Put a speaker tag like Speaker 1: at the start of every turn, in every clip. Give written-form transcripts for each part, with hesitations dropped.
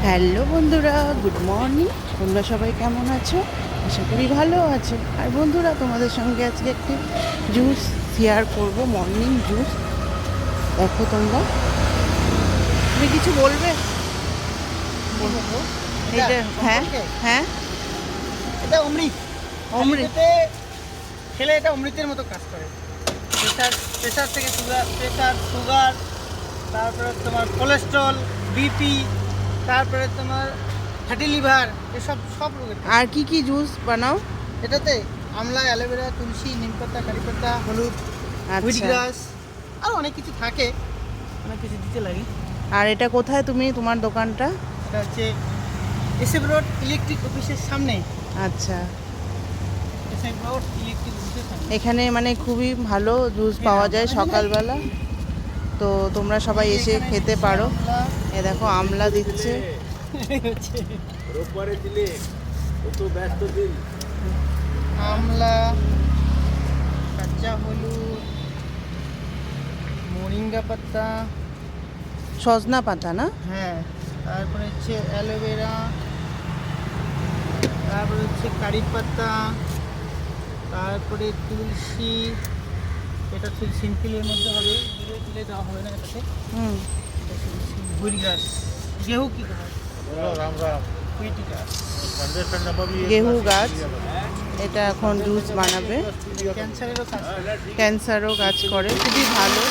Speaker 1: Hello বন্ধুরা, good morning. তোমরা সবাই কেমন আছো? আশা করি ভালো আছো। আর বন্ধুরা, তোমাদের সঙ্গে আজকে একটি জুস শেয়ার করব, মর্নিং জুস। দেখো তোমরা, তুমি কিছু বলবে?
Speaker 2: বলবো
Speaker 1: এইটা হ্যাঁ হ্যাঁ
Speaker 2: এটা অমৃত।
Speaker 1: অমৃত।
Speaker 2: খেলে এটা অমৃতের মতো কাজ করে। প্রেশার থেকে সুগার, তারপরে তোমার কোলেস্ট্রল, বিপি, তারপরে তোমার ফ্যাটি লিভার, এসব সব রোগের কাজ।
Speaker 1: আর কি কি জুস বানাও?
Speaker 2: এটাতে আমলা, অ্যালোভেরা, তুলসী, নিম পাতা, কারি পাতা, হলুদ, হুইট
Speaker 1: আচ্ছা।
Speaker 2: গ্রাস, আর অনেক কিছু থাকে, অনেক কিছু দিতে লাগে।
Speaker 1: আর এটা কোথায় তুমি, তোমার দোকানটা?
Speaker 2: এটা হচ্ছে এসএফ রোড ইলেকট্রিক অফিসের সামনে।
Speaker 1: আচ্ছা,
Speaker 2: এসএফ রোড ইলেকট্রিক অফিসের সামনে।
Speaker 1: এখানে মানে খুবই ভালো জুস পাওয়া যায় সকালবেলা, তো তোমরা সবাই এসে খেতে পারো। এ দেখো, আমলা দিচ্ছে।
Speaker 3: রোববারে দিলে অত ব্যস্ত দিন।
Speaker 2: আমলা, কাঁচা হলুদ, মোরিঙ্গা পাতা,
Speaker 1: সজনা পাতা না?
Speaker 2: হ্যাঁ, তারপরে হচ্ছে অ্যালোভেরা, তারপরে হচ্ছে কারি পাতা, তারপরে তুলসী। এটা হচ্ছে সিম্পলের মধ্যে হবে, দিলে দেওয়া হবে না এটাতে।
Speaker 1: হুম।
Speaker 2: এটা হচ্ছে হুইট গ্রাস, গেহু কি হয়,
Speaker 3: রাম রাম।
Speaker 2: হুইট গ্রাস।
Speaker 1: গেহু গাছ, এটা এখন জুস বানাবে।
Speaker 2: ক্যান্সারেরও কাজ করে।
Speaker 1: ক্যান্সারও কাজ করে, খুবই ভালো।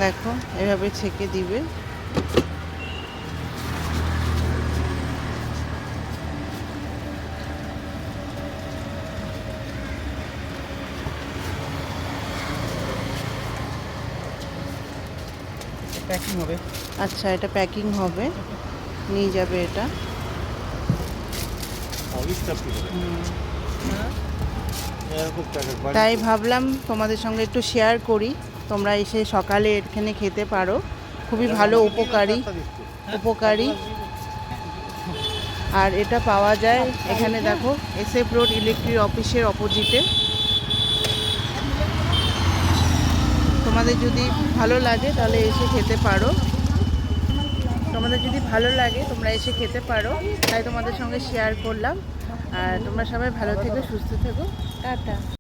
Speaker 1: দেখো, এভাবে ছেঁকে দিবে।
Speaker 2: প্যাকিং হবে।
Speaker 1: আচ্ছা, এটা প্যাকিং হবে, নিয়ে যাবে এটা। তাই ভাবলাম তোমাদের সঙ্গে একটু শেয়ার করি, তোমরা এসে সকালে এখানে খেতে পারো, খুবই ভালো, উপকারী। আর এটা পাওয়া যায় এখানে, দেখো, এসএফ রোড ইলেকট্রিক অফিসের অপোজিটে। তোমাদের যদি ভালো লাগে তাহলে এসে খেতে পারো। তোমাদের যদি ভালো লাগে তোমরা এসে খেতে পারো, তাই তোমাদের সঙ্গে শেয়ার করলাম। আর তোমরা সবাই ভালো থেকো, সুস্থ থেকো। টাটা।